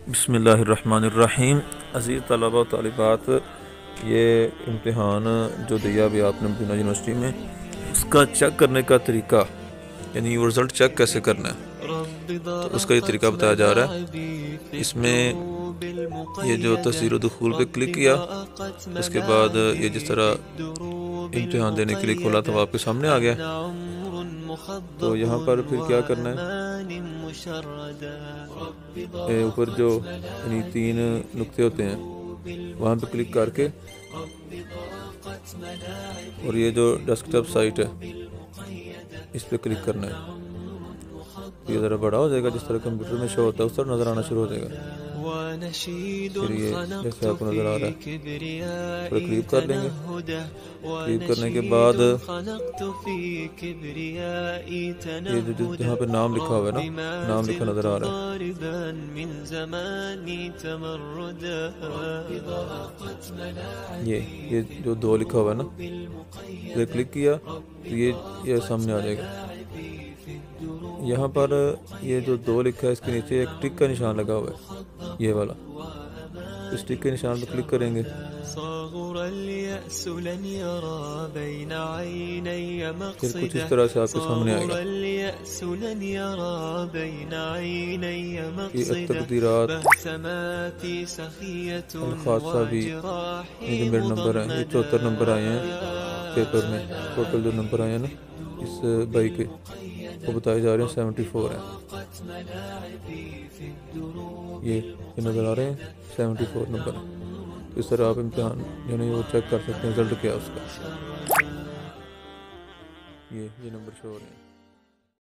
بسم اللہ الرحمن الرحیم۔ عزیز طلبہ و طالبات، یہ امتحان جو دیا بھی آپ نے مدینہ یونیورسٹی میں، اس کا چیک کرنے کا طریقہ، یعنی وہ رزلٹ چیک کیسے کرنا ہے، تو اس کا یہ طریقہ بتایا جا رہا ہے۔ اس میں یہ جو تصدیق و دخول پہ کلک کیا، اس کے بعد یہ جس طرح امتحان دینے کے لیے کھولا تھا وہ آپ کے سامنے آ گیا۔ تو یہاں پر پھر کیا کرنا ہے، اوپر جو یعنی 3 نقطے ہوتے ہیں وہاں پہ کلک کر کے، اور یہ جو ڈیسک ٹاپ سائٹ ہے اس پہ کلک کرنا ہے۔ یہ ذرا بڑا ہو جائے گا، جس طرح کمپیوٹر میں شو ہوتا ہے اس طرح نظر آنا شروع ہو جائے گا۔ پھر یہ جیسے آپ کو نظر آ رہا ہے، پھر کلک کر لیں گے۔ کلک کرنے کے بعد یہ جو جہاں پہ نام لکھا ہوا ہے نا، نام لکھا نظر آ رہا ہے، یہ جو 2 لکھا ہوا ہے نا، یہ کلک کیا تو یہ سامنے آ جائے گا۔ یہاں پر یہ جو 2 لکھا ہے اس کے نیچے ایک ٹک کا نشان لگا ہوا ہے، یہ والا، اس ٹک کے نشان پہ کلک کریں گے۔ پھر کچھ اس طرح سے آپ کے سامنے آئے گا، یہ التقدیرات الخاصہ بھی، یہ جو میرے نمبر ہیں، یہ 74 نمبر آئے ہیں پیپر میں، ٹوٹل جو نمبر آئے ہیں نا اس بائی کے وہ بتائے جا رہے ہیں 74 ہیں۔ یہ نظر آ رہے ہیں 74 نمبر ہیں۔ تو اس طرح آپ امتحان یعنی وہ چیک کر سکتے ہیں رزلٹ کیا اس کا، یہ نمبر شو ہو رہے ہیں۔